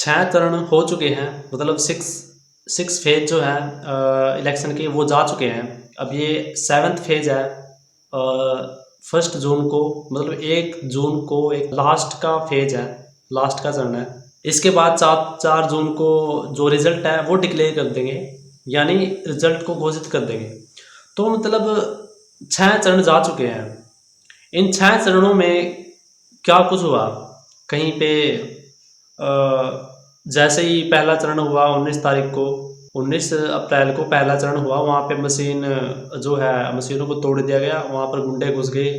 6 चरण हो चुके हैं, मतलब सिक्स फेज जो है इलेक्शन के वो जा चुके हैं। अब ये 7th फेज है। 1 जून को, मतलब 1 जून को एक लास्ट का फेज है, लास्ट का चरण है। इसके बाद 4 जून को जो रिजल्ट है वो डिक्लेयर कर देंगे, यानी रिजल्ट को घोषित कर देंगे। तो मतलब 6 चरण जा चुके हैं। इन 6 चरणों में क्या कुछ हुआ, कहीं पे जैसे ही पहला चरण हुआ 19 तारीख को, 19 अप्रैल को पहला चरण हुआ, वहाँ पे मशीन जो है मशीनों को तोड़ दिया गया। वहाँ पर गुंडे घुस गए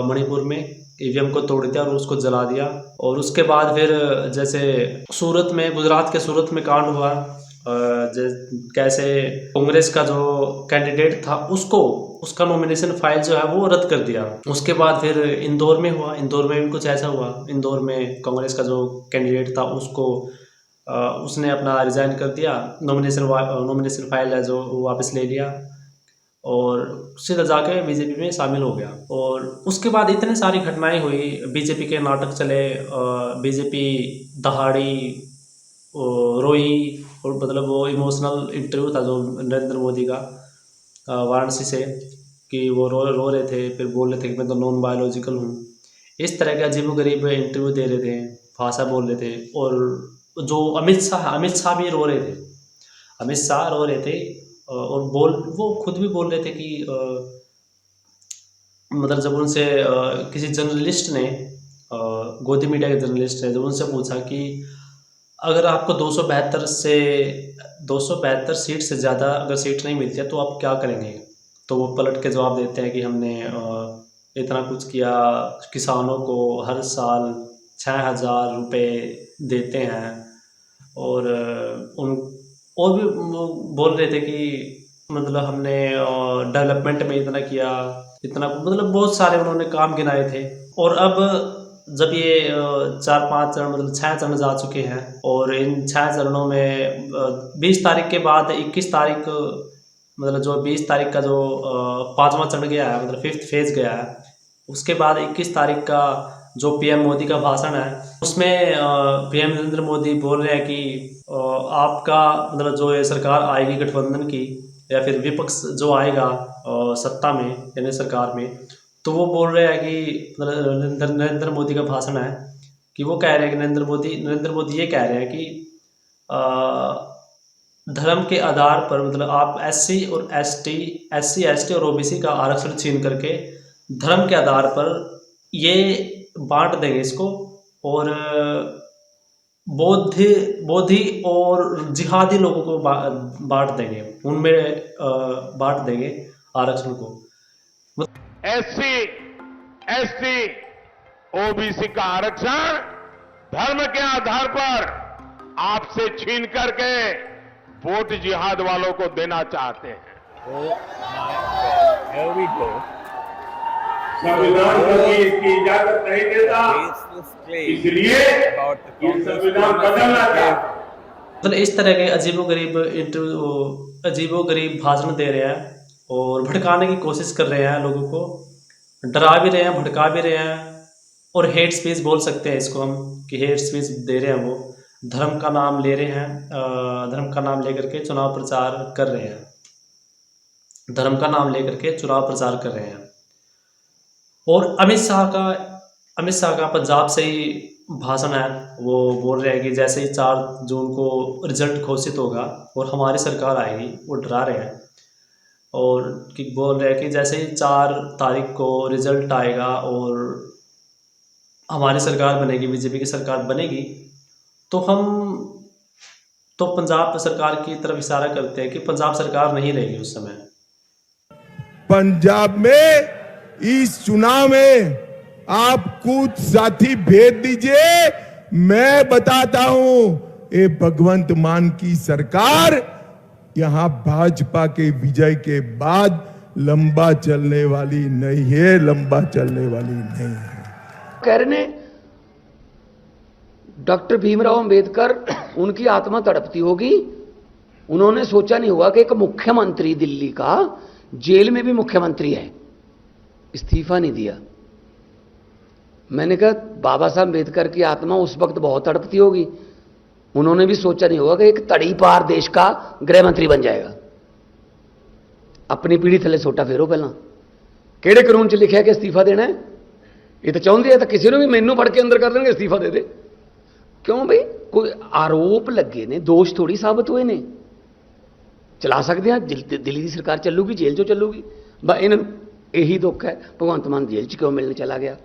मणिपुर में, ईवीएम को तोड़ दिया और उसको जला दिया। और उसके बाद फिर जैसे सूरत में, गुजरात के सूरत में कांड हुआ, कैसे कांग्रेस का जो कैंडिडेट था उसका नॉमिनेशन फाइल जो है वो रद्द कर दिया। उसके बाद फिर इंदौर में हुआ, इंदौर में भी कुछ ऐसा हुआ। इंदौर में कांग्रेस का जो कैंडिडेट था उसने अपना रिजाइन कर दिया, नॉमिनेशन फाइल है जो वो वापस ले लिया और सीधा जाके बीजेपी में शामिल हो गया। और उसके बाद इतने सारी घटनाएं हुई, बीजेपी के नाटक चले, बीजेपी दहाड़ी, रोई। और मतलब वो इमोशनल इंटरव्यू था जो नरेंद्र मोदी का वाराणसी से, कि वो रो रहे थे, फिर बोल रहे थे कि मैं तो नॉन बायोलॉजिकल हूँ। इस तरह के अजीबोगरीब इंटरव्यू दे रहे थे, भाषा बोल रहे थे। और जो अमित शाह भी रो रहे थे, अमित शाह रो रहे थे। और वो खुद भी बोल रहे थे कि मतलब जब उनसे किसी जर्नलिस्ट ने, गोदी मीडिया के जर्नलिस्ट ने जब उनसे पूछा कि अगर आपको 272 सीट से ज़्यादा अगर सीट नहीं मिलती है तो आप क्या करेंगे, तो वो पलट के जवाब देते हैं कि हमने इतना कुछ किया, किसानों को हर साल 6,000 रुपये देते हैं। और उन और भी बोल रहे थे कि मतलब हमने डेवलपमेंट में इतना किया, इतना, मतलब बहुत सारे उन्होंने काम गिनाए थे। और अब जब ये 4-5 चरण, मतलब 6 चरण जा चुके हैं, और इन 6 चरणों में 20 तारीख के बाद 21 तारीख, मतलब जो 20 तारीख का जो 5वां चरण गया है, मतलब 5th फेज गया है, उसके बाद 21 तारीख का जो पीएम मोदी का भाषण है, उसमें पीएम नरेंद्र मोदी बोल रहे हैं कि आपका मतलब जो ये सरकार आएगी गठबंधन की, या फिर विपक्ष जो आएगा सत्ता में यानी सरकार में, तो वो बोल रहे हैं कि नरेंद्र मोदी का भाषण है कि वो कह रहे हैं कि नरेंद्र मोदी ये कह रहे हैं कि धर्म के आधार पर, मतलब आप एससी एसटी और ओबीसी का आरक्षण छीन करके धर्म के आधार पर ये बांट देंगे इसको, और बोधी और जिहादी लोगों को बांट देंगे, उनमें बांट देंगे आरक्षण को। एससी एसटी ओबीसी का आरक्षण धर्म के आधार पर आपसे छीन करके वोट जिहाद वालों को देना चाहते हैं। Here we go. संविधान कभी इसकी इजाजत नहीं देता, इसलिए ये संविधान बदलना चाहते। मतलब इस तरह के अजीबोगरीब इंटरव्यू, अजीबोगरीब भाषण दे रहे हैं और भड़काने की कोशिश कर रहे हैं, लोगों को डरा भी रहे हैं, भड़का भी रहे हैं। और हेट स्पीच बोल सकते हैं इसको हम, कि हेट स्पीच दे रहे हैं। वो धर्म का नाम ले रहे हैं, धर्म का नाम लेकर के चुनाव प्रचार कर रहे हैं, धर्म का नाम लेकर के चुनाव प्रचार कर रहे हैं। और अमित शाह का पंजाब से ही भाषण है, वो बोल रहे हैं कि जैसे ही 4 जून को रिजल्ट घोषित होगा और हमारी सरकार आएगी, वो डरा रहे हैं। और कि बोल रहे हैं कि जैसे ही 4 तारीख को रिजल्ट आएगा और हमारी सरकार बनेगी, बीजेपी की सरकार बनेगी, तो पंजाब सरकार की तरफ इशारा करते हैं कि पंजाब सरकार नहीं रहेगी उस समय। पंजाब में इस चुनाव में आप कुछ साथी भेज दीजिए, मैं बताता हूं ये भगवंत मान की सरकार यहां भाजपा के विजय के बाद लंबा चलने वाली नहीं है, लंबा चलने वाली नहीं है। कह रहे ने डॉक्टर भीमराव अंबेडकर, उनकी आत्मा तड़पती होगी, उन्होंने सोचा नहीं होगा कि एक मुख्यमंत्री दिल्ली का जेल में भी मुख्यमंत्री है, इस्तीफा नहीं दिया। मैंने कहा बाबा साहब अंबेडकर की आत्मा उस वक्त बहुत तड़पती होगी, उन्होंने भी सोचा नहीं होगा कि एक तड़ी पार देश का गृह मंत्री बन जाएगा। अपनी पीढ़ी थले सोटा फेरो पहला ਕਿਹੜੇ ਕਾਨੂੰਨ 'ਚ ਲਿਖਿਆ ਕਿ ਅਸਤੀਫਾ ਦੇਣਾ ਹੈ। ਇਹ ਤਾਂ ਚਾਹੁੰਦੇ ਆ ਤਾਂ ਕਿਸੇ ਨੂੰ ਵੀ ਮੈਨੂੰ ਫੜ ਕੇ ਅੰਦਰ ਕਰ ਦੇਣਗੇ, ਅਸਤੀਫਾ ਦੇ ਦੇ। ਕਿਉਂ ਬਈ ਕੋਈ ਆਰੋਪ ਲੱਗੇ ਨੇ, ਦੋਸ਼ ਥੋੜੀ ਸਾਬਤ ਹੋਏ ਨੇ। ਚਲਾ ਸਕਦੇ ਆ, ਦਿੱਲੀ ਦੀ ਸਰਕਾਰ ਚੱਲੂਗੀ, ਜੇਲ੍ਹ 'ਚੋਂ ਚੱਲੂਗੀ। ਬਸ ਇਹਨਾਂ ਨੂੰ ਇਹੀ ਦੁੱਖ ਹੈ ਭਗਵੰਤ ਮਾਨ ਜੇਲ੍ਹ 'ਚ ਕਿਉਂ ਮਿਲਣ ਚਲਾ ਗਿਆ।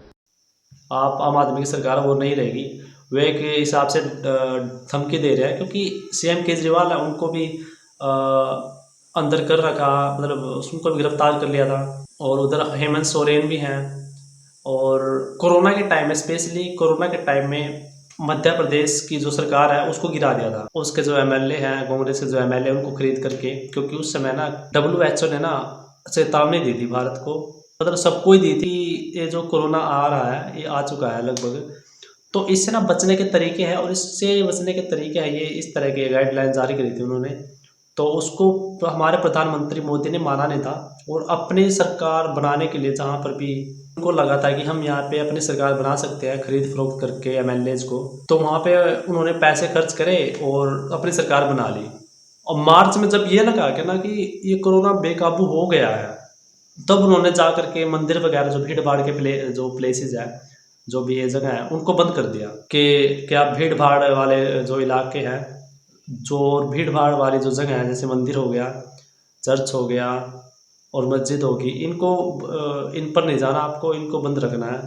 आप आम आदमी की सरकार वो नहीं रहेगी, वे एक हिसाब से धमकी दे रहे हैं, क्योंकि सीएम केजरीवाल है, उनको भी अंदर कर रखा, मतलब उनको भी गिरफ्तार कर लिया था। और उधर हेमंत सोरेन भी हैं। और कोरोना के टाइम में, स्पेशली कोरोना के टाइम में मध्य प्रदेश की जो सरकार है उसको गिरा दिया था। उसके जो एमएलए हैं, कांग्रेस के जो एमएलए, उनको खरीद करके, क्योंकि उस समय ना WHO ने ना चेतावनी दी थी भारत को, मतलब सबको ही दी थी, ये जो कोरोना आ रहा है, ये आ चुका है लगभग, तो इससे ना बचने के तरीके हैं। और इससे बचने के तरीके हैं, ये इस तरह के गाइडलाइन जारी करी थी उन्होंने। तो उसको हमारे प्रधानमंत्री मोदी ने माना नहीं था। और अपनी सरकार बनाने के लिए जहाँ पर भी उनको लगा था कि हम यहाँ पे अपनी सरकार बना सकते हैं खरीद फरोख्त करके एमएलएज को, तो वहाँ पे उन्होंने पैसे खर्च करे और अपनी सरकार बना ली। और मार्च में जब ये लगा कि ना कि ये कोरोना बेकाबू हो गया है, तब उन्होंने जा करके मंदिर वगैरह जो भीड़ भाड़ के जो प्लेसेस है, जो भी ये जगह है, उनको बंद कर दिया कि क्या भीड़ भाड़ वाले जो इलाके हैं, जो भीड़ भाड़ वाली जो जगह है, जैसे मंदिर हो गया, चर्च हो गया और मस्जिद होगी, इनको इन पर नहीं जाना, आपको इनको बंद रखना है,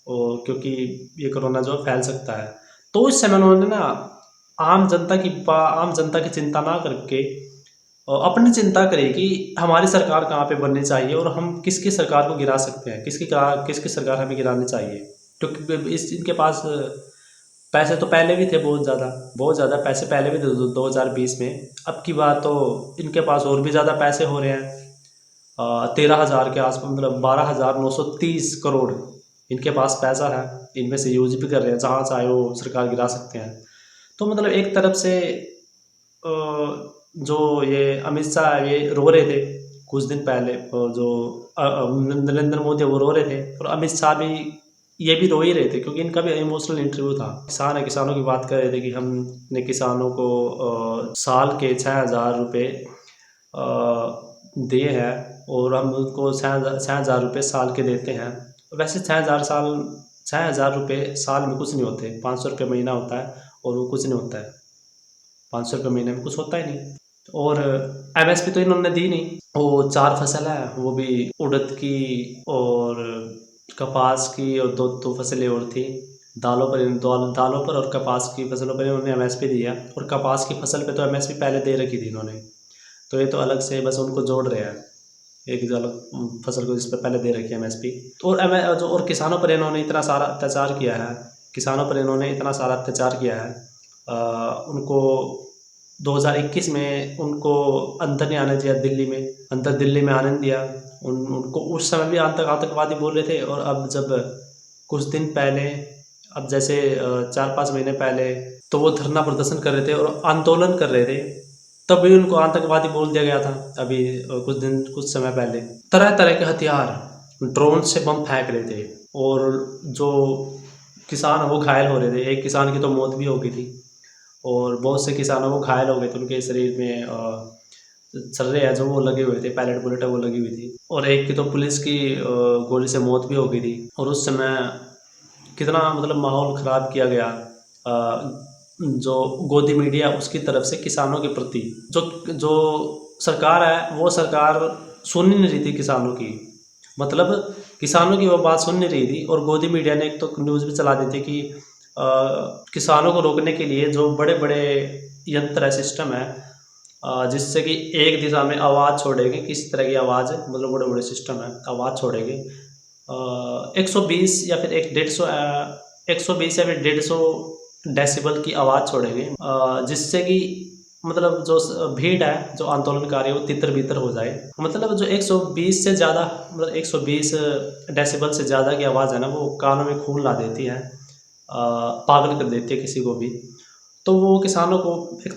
और क्योंकि ये कोरोना जो फैल सकता है। तो उस समय उन्होंने ना आम जनता की चिंता ना करके अपनी चिंता करें कि हमारी सरकार कहाँ पे बननी चाहिए और हम किसकी सरकार को गिरा सकते हैं, किसकी सरकार हमें गिरानी चाहिए। क्योंकि इनके पास पैसे तो पहले भी थे, बहुत ज़्यादा पैसे पहले भी थे 2020 में। अब की बात तो इनके पास और भी ज़्यादा पैसे हो रहे हैं, 13,000 के आसपास, मतलब 12,930 करोड़ इनके पास पैसा है। इनमें से यूज भी कर रहे हैं, जहाँ चाहे वो सरकार गिरा सकते हैं। तो मतलब एक तरफ से जो ये अमित शाह ये रो रहे थे कुछ दिन पहले, जो नरेंद्र मोदी वो रो रहे थे, और अमित शाह भी ये भी रो ही रहे थे, क्योंकि इनका भी इमोशनल इंटरव्यू था। किसान है, किसानों की बात कर रहे थे कि हमने किसानों को साल के 6,000 रुपये दिए हैं, और हम उनको 6,000 रुपये साल के देते हैं। वैसे 6,000 रुपये साल में कुछ नहीं होते, 500 रुपये महीना होता है, और वो कुछ नहीं होता है, 500 रुपये महीने में कुछ होता ही नहीं। और MSP तो इन्होंने दी नहीं। वो 4 फसल है, वो भी उड़द की और कपास की, और दो फसलें और थी। दालों पर और कपास की फसलों पर इन्होंने MSP दिया, और कपास की फसल पे तो MSP पहले दे रखी थी इन्होंने। तो ये तो अलग से बस उनको जोड़ रहे हैं, एक जो अलग फसल को जिस पर पहले दे रखी है MSP। और किसानों पर इन्होंने इतना सारा अत्याचार किया है, उनको 2021 में उनको अंदर नहीं आने दिया, दिल्ली में आने दिया। उनको उस समय भी आतंकवादी बोल रहे थे। और अब जब कुछ दिन पहले, अब जैसे 4-5 महीने पहले, तो वो धरना प्रदर्शन कर रहे थे और आंदोलन कर रहे थे, तब भी उनको आतंकवादी बोल दिया गया था। अभी कुछ समय पहले तरह तरह के हथियार, ड्रोन से बम फेंक रहे थे, और जो किसान वो घायल हो रहे थे। एक किसान की तो मौत भी हो गई थी, और बहुत से किसानों को घायल हो गए थे, उनके शरीर में छर्रे हैं जो वो लगे हुए थे, पैलेट बुलेट वो लगी हुई थी। और एक की तो पुलिस की गोली से मौत भी हो गई थी। और उस समय कितना मतलब माहौल ख़राब किया गया जो गोदी मीडिया उसकी तरफ से किसानों के प्रति। जो सरकार है वो सरकार सुन नहीं रही थी किसानों की, मतलब किसानों की वो बात सुन नहीं रही थी। और गोदी मीडिया ने एक तो न्यूज़ भी चला दी थी कि किसानों को रोकने के लिए जो बड़े बड़े यंत्र है, सिस्टम है, जिससे कि एक दिशा में आवाज़ छोड़ेंगे, किस तरह की आवाज़, मतलब बड़े बड़े सिस्टम है, आवाज़ छोड़ेंगे 120 या फिर 120 डेसिबल की आवाज़ छोड़ेंगे, जिससे कि मतलब जो भीड़ है, जो आंदोलनकारी है, वो तितर बितर हो जाए। मतलब जो 120 से ज़्यादा, मतलब 120 डेसिबल से ज़्यादा की आवाज़ है ना, वो कानों में खून ला देती है, पागल कर देती है किसी को भी। तो वो किसानों को एक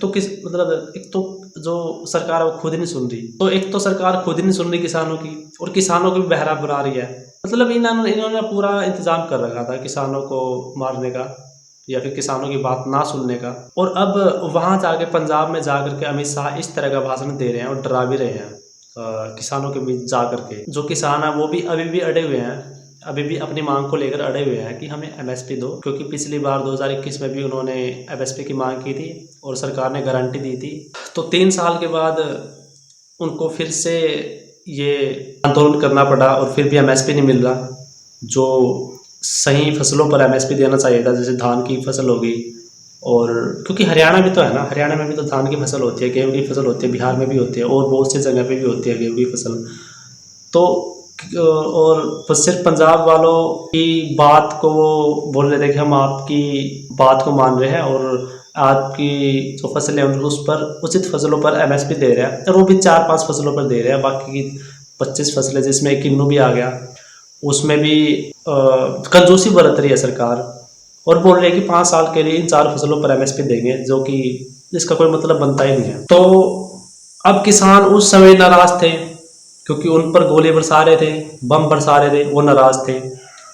तो जो सरकार है वो खुद ही नहीं सुन रही, तो एक तो सरकार खुद ही नहीं सुन रही किसानों की, और किसानों को भी बहरा बना रही है। मतलब इन्होंने पूरा इंतज़ाम कर रखा था किसानों को मारने का, या फिर किसानों की बात ना सुनने का। और अब वहाँ जाके पंजाब में जा करके अमित शाह इस तरह का भाषण दे रहे हैं और डरा भी रहे हैं किसानों के बीच जा करके। जो किसान है वो भी अभी भी अड़े हुए हैं, अभी भी अपनी मांग को लेकर अड़े हुए हैं कि हमें एमएसपी दो, क्योंकि पिछली बार 2021 में भी उन्होंने एमएसपी की मांग की थी और सरकार ने गारंटी दी थी। तो 3 साल के बाद उनको फिर से ये आंदोलन करना पड़ा और फिर भी एमएसपी नहीं मिल रहा। जो सही फसलों पर एमएसपी देना चाहिए था, जैसे धान की फसल होगी, और क्योंकि हरियाणा भी तो है ना, हरियाणा में भी तो धान की फसल होती है, गेहूँ की फसल होती है, बिहार में भी होती है और बहुत सी जगह पे भी होती है गेहूँ की फसल। तो और सिर्फ पंजाब वालों की बात को वो बोल रहे थे कि हम आपकी बात को मान रहे हैं और आपकी जो फसलें हैं उस पर उचित फसलों पर एमएसपी दे रहे हैं, और वो भी 4-5 फसलों पर दे रहे हैं। बाकी की 25 फसलें जिसमें किन्नू भी आ गया, उसमें भी कंजूसी बरत रही है सरकार और बोल रही है कि 5 साल के लिए इन 4 फसलों पर एमएसपी देंगे, जो कि इसका कोई मतलब बनता ही नहीं है। तो अब किसान उस समय नाराज थे क्योंकि उन पर गोले बरसा रहे थे, बम बरसा रहे थे, वो नाराज थे।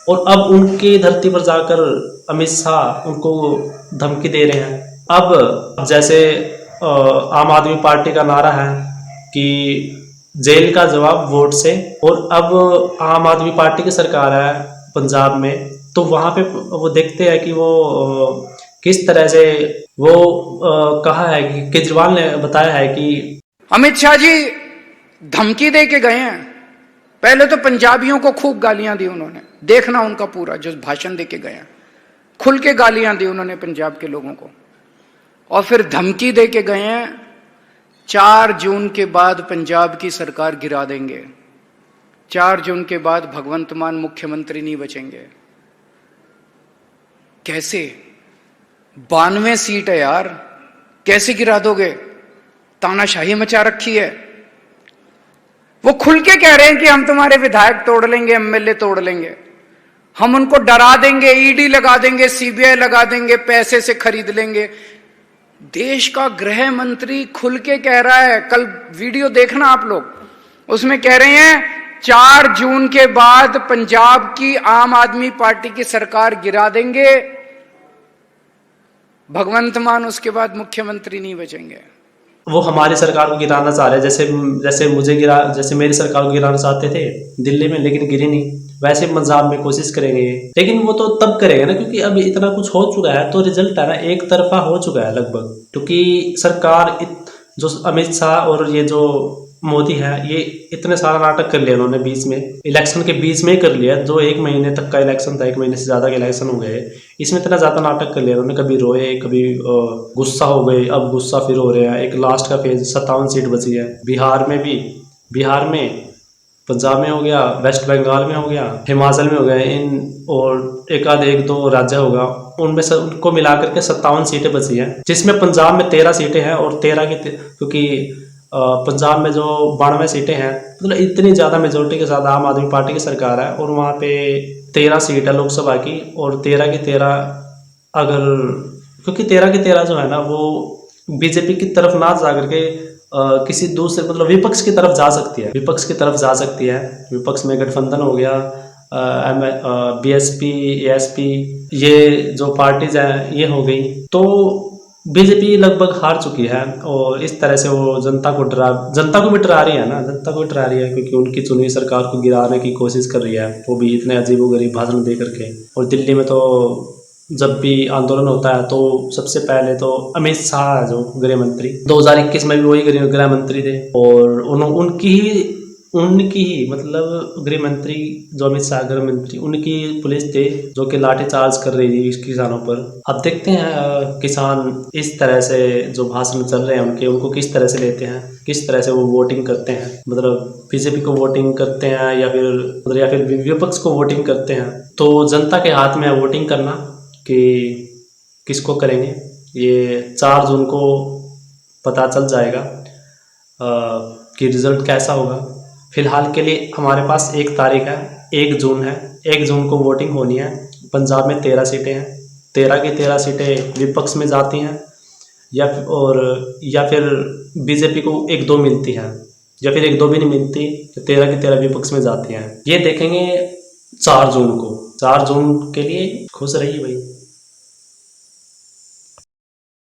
और अब उनकी धरती पर जाकर अमित शाह उनको धमकी दे रहे हैं। अब जैसे आम आदमी पार्टी का नारा है कि जेल का जवाब वोट से, और अब आम आदमी पार्टी की सरकार है पंजाब में, तो वहाँ पे वो देखते हैं कि वो किस तरह से वो कहा है कि केजरीवाल ने बताया है कि अमित शाह जी धमकी दे के गए हैं। पहले तो पंजाबियों को खूब गालियां दी उन्होंने, देखना उनका पूरा जो भाषण दे के गए हैं, खुल के गालियां दी उन्होंने पंजाब के लोगों को। और फिर धमकी दे के गए हैं 4 जून के बाद पंजाब की सरकार गिरा देंगे, 4 जून के बाद भगवंत मान मुख्यमंत्री नहीं बचेंगे। कैसे? 92 सीट है यार, कैसे गिरा दोगे? तानाशाही मचा रखी है। वो खुल के कह रहे हैं कि हम तुम्हारे विधायक तोड़ लेंगे, एमएलए तोड़ लेंगे, हम उनको डरा देंगे, ईडी लगा देंगे, सीबीआई लगा देंगे, पैसे से खरीद लेंगे। देश का गृह मंत्री खुल के कह रहा है, कल वीडियो देखना आप लोग, उसमें कह रहे हैं 4 जून के बाद पंजाब की आम आदमी पार्टी की सरकार गिरा देंगे, भगवंत मान उसके बाद मुख्यमंत्री नहीं बचेंगे। वो हमारी सरकार को गिराना चाह रहे हैं, जैसे मेरी सरकार को गिराना चाहते थे दिल्ली में, लेकिन गिरी नहीं। वैसे पंजाब में कोशिश करेंगे, लेकिन वो तो तब करेंगे ना क्योंकि अब इतना कुछ हो चुका है। तो रिजल्ट है ना एक तरफा हो चुका है लगभग, क्योंकि सरकार जो अमित शाह और ये जो मोदी है, ये इतने सारा नाटक कर लिया उन्होंने बीच में, इलेक्शन के बीच में ही कर लिया। जो 1 महीने तक का इलेक्शन था, 1 महीने से ज्यादा के इलेक्शन हो गए, इसमें इतना ज्यादा नाटक कर लिया उन्होंने। कभी रोए, कभी गुस्सा हो गए, अब गुस्सा फिर हो रहे हैं। एक लास्ट का फेज 57 सीट बची है। बिहार में, पंजाब में हो गया, वेस्ट बंगाल में हो गया, हिमाचल में हो गया, इन और एक दो राज्य होगा, उनमें से उनको मिला करके 57 सीटें बची हैं, जिसमें पंजाब में 13 सीटें हैं और 13 की क्योंकि पंजाब में जो 92 सीटें हैं, मतलब इतनी ज़्यादा मेजोरिटी के साथ आम आदमी पार्टी की सरकार है और वहाँ पे 13 सीट है लोकसभा की, और 13 की 13 अगर, क्योंकि 13 की 13 जो है ना वो बीजेपी की तरफ ना जा करके किसी दूसरे मतलब विपक्ष की तरफ जा सकती है। विपक्ष में गठबंधन हो गया, बीएसपी, एएसपी, ये जो पार्टीज हैं ये हो गई। तो बीजेपी लगभग हार चुकी है और इस तरह से वो जनता को भी डरा रही है क्योंकि उनकी चुनी सरकार को गिराने की कोशिश कर रही है, वो भी इतने अजीबोगरीब भाषण दे करके। और दिल्ली में तो जब भी आंदोलन होता है तो सबसे पहले तो अमित शाह जो गृह मंत्री, 2021 में भी वही गृह मंत्री थे, और उनकी ही मतलब गृह मंत्री जो अमित शाह गृह मंत्री, उनकी पुलिस थे जो कि लाठीचार्ज कर रही थी किसानों पर। अब देखते हैं किसान इस तरह से जो भाषण चल रहे हैं उनको किस तरह से लेते हैं, किस तरह से वो वोटिंग करते हैं, मतलब बीजेपी को वोटिंग करते हैं या फिर विपक्ष को वोटिंग करते हैं। तो जनता के हाथ में है वोटिंग करना कि किसको करेंगे। ये 4 जून को पता चल जाएगा कि रिजल्ट कैसा होगा। फिलहाल के लिए हमारे पास 1 तारीख है, 1 जून है, 1 जून को वोटिंग होनी है। पंजाब में 13 सीटें हैं, 13 की 13 सीटें विपक्ष में जाती हैं या फिर बीजेपी को 1-2 मिलती हैं, या फिर 1-2 भी नहीं मिलती, 13 की 13 विपक्ष में जाती हैं। ये देखेंगे 4 जून को। 4 जून के लिए खुश रहिए भाई।